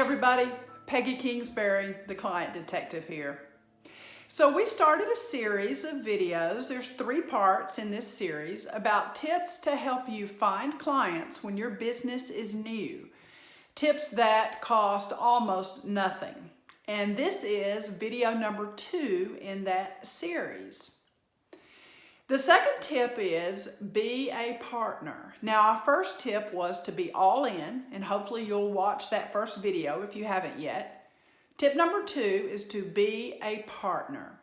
everybody, Peggy Kingsbury, the Client Detective here. So we started a series of videos, there's 3 parts in this series, about tips to help you find clients when your business is new. Tips that cost almost nothing. And this is video number 2 in that series. The second tip is be a partner. Now, our first tip was to be all in, and hopefully you'll watch that first video if you haven't yet. Tip number 2 is to be a partner.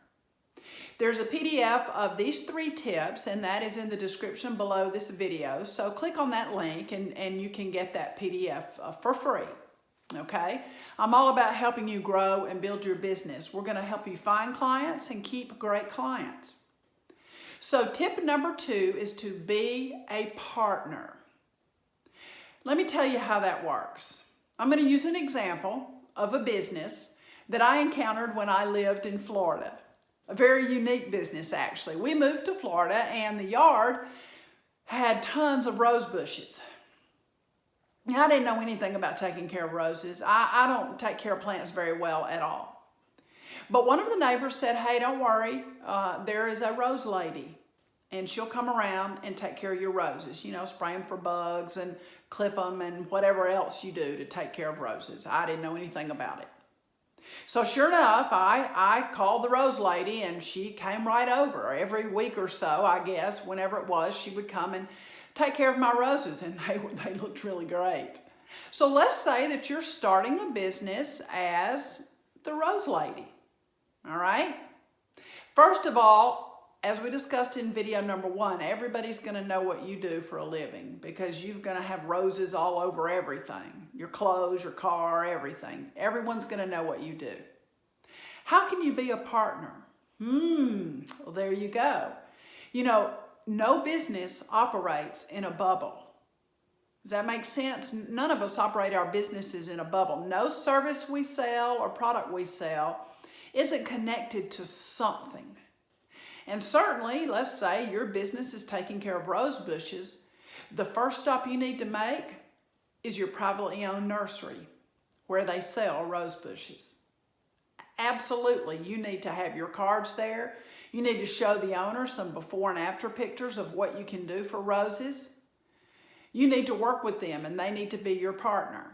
There's a PDF of these 3 tips, and that is in the description below this video. So click on that link and you can get that PDF for free. Okay? I'm all about helping you grow and build your business. We're going to help you find clients and keep great clients. So tip number 2 is to be a partner. Let me tell you how that works. I'm going to use an example of a business that I encountered when I lived in Florida. A very unique business, actually. We moved to Florida and the yard had tons of rose bushes. Now, I didn't know anything about taking care of roses. I don't take care of plants very well at all. But one of the neighbors said, hey, don't worry, there is a rose lady, and she'll come around and take care of your roses. You know, spray them for bugs and clip them and whatever else you do to take care of roses. I didn't know anything about it. So sure enough, I called the rose lady, and she came right over. Every week or so, I guess, whenever it was, she would come and take care of my roses, and they looked really great. So let's say that you're starting a business as the rose lady. All right? First of all, as we discussed in video number 1, everybody's going to know what you do for a living because you're going to have roses all over everything. Your clothes, your car, everything. Everyone's going to know what you do. How can you be a partner? Well, there you go. You know, no business operates in a bubble. Does that make sense? None of us operate our businesses in a bubble. No service we sell or product we sell isn't connected to something. And certainly, let's say your business is taking care of rose bushes. The first stop you need to make is your privately owned nursery where they sell rose bushes. Absolutely, you need to have your cards there. You need to show the owner some before and after pictures of what you can do for roses. You need to work with them, and they need to be your partner.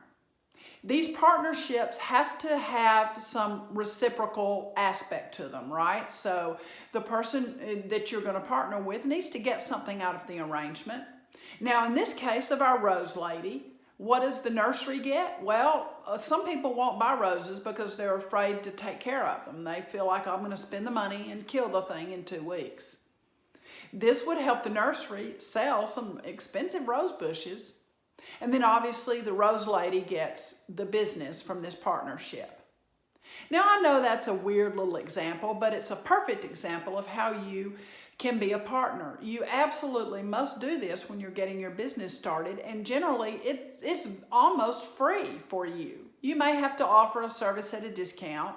These partnerships have to have some reciprocal aspect to them, right? So the person that you're going to partner with needs to get something out of the arrangement. Now, in this case of our rose lady, what does the nursery get? Well, some people won't buy roses because they're afraid to take care of them. They feel like, I'm going to spend the money and kill the thing in 2 weeks. This would help the nursery sell some expensive rose bushes. And then obviously the rose lady gets the business from this partnership. Now, I know that's a weird little example, but it's a perfect example of how you can be a partner. You absolutely must do this when you're getting your business started, and generally it's almost free for you. You may have to offer a service at a discount.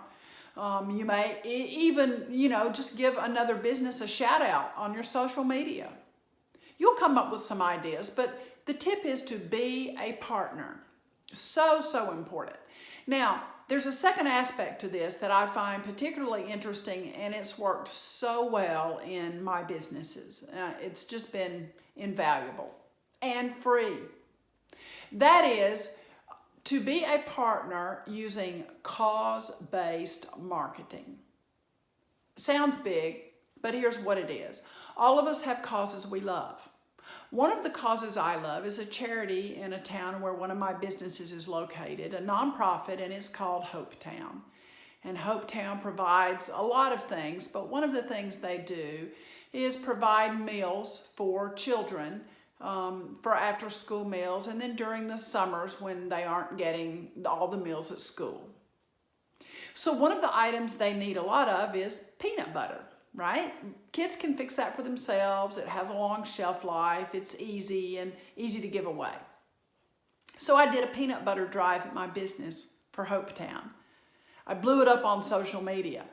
You may even, just give another business a shout out on your social media. You'll come up with some ideas, but the tip is to be a partner. So important. Now, there's a second aspect to this that I find particularly interesting, and it's worked so well in my businesses. It's just been invaluable and free. That is to be a partner using cause-based marketing. Sounds big, but here's what it is. All of us have causes we love. One of the causes I love is a charity in a town where one of my businesses is located, a nonprofit, and it's called Hopetown. And Hopetown provides a lot of things, but one of the things they do is provide meals for children for after-school meals, and then during the summers when they aren't getting all the meals at school. So one of the items they need a lot of is peanut butter. Right? Kids can fix that for themselves. It has a long shelf life. It's easy and easy to give away. So I did a peanut butter drive at my business for Hopetown. I blew it up on social media.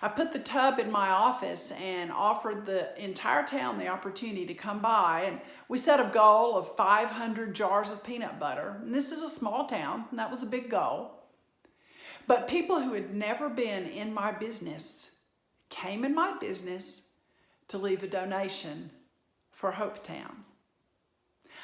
I put the tub in my office and offered the entire town the opportunity to come by, and we set a goal of 500 jars of peanut butter. And this is a small town, and that was a big goal. But people who had never been in my business came in my business to leave a donation for Hopetown.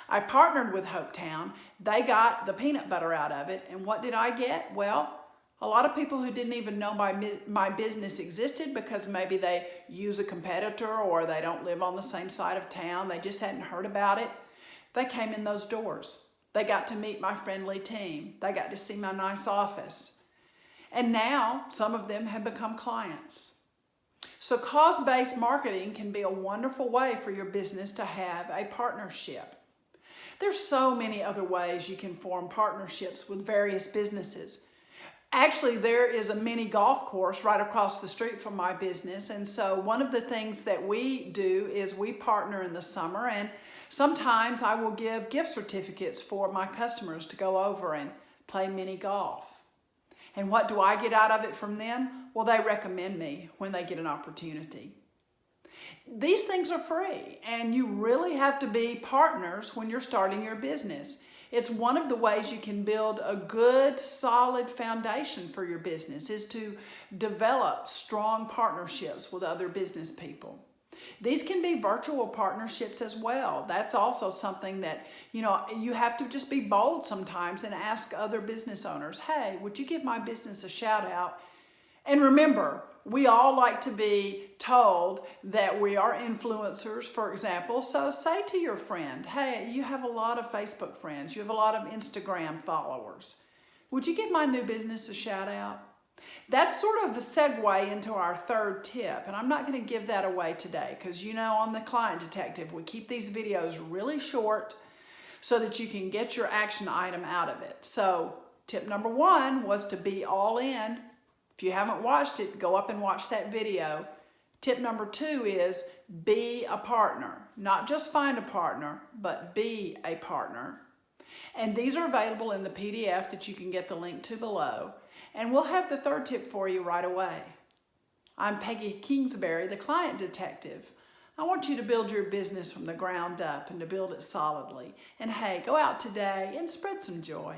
I partnered with Hopetown. They got the peanut butter out of it, and what did I get? Well, a lot of people who didn't even know my business existed because maybe they use a competitor or they don't live on the same side of town. They just hadn't heard about it. They came in those doors. They got to meet my friendly team. They got to see my nice office. And now some of them have become clients. So cause-based marketing can be a wonderful way for your business to have a partnership. There's so many other ways you can form partnerships with various businesses. Actually, there is a mini golf course right across the street from my business. And so one of the things that we do is we partner in the summer, and sometimes I will give gift certificates for my customers to go over and play mini golf. And what do I get out of it from them? Well, they recommend me when they get an opportunity. These things are free, and you really have to be partners when you're starting your business. It's one of the ways you can build a good, solid foundation for your business is to develop strong partnerships with other business people. These can be virtual partnerships as well. That's also something that, you have to just be bold sometimes and ask other business owners, hey, would you give my business a shout out? And remember, we all like to be told that we are influencers, for example. So say to your friend, hey, you have a lot of Facebook friends. You have a lot of Instagram followers. Would you give my new business a shout out? That's sort of a segue into our third tip. And I'm not going to give that away today because, on the Client Detective, we keep these videos really short so that you can get your action item out of it. So tip number 1 was to be all in. If you haven't watched it, go up and watch that video. Tip number 2 is be a partner. Not just find a partner, but be a partner. And these are available in the PDF that you can get the link to below. And we'll have the third tip for you right away. I'm Peggy Kingsbury, the Client Detective. I want you to build your business from the ground up and to build it solidly. And hey, go out today and spread some joy.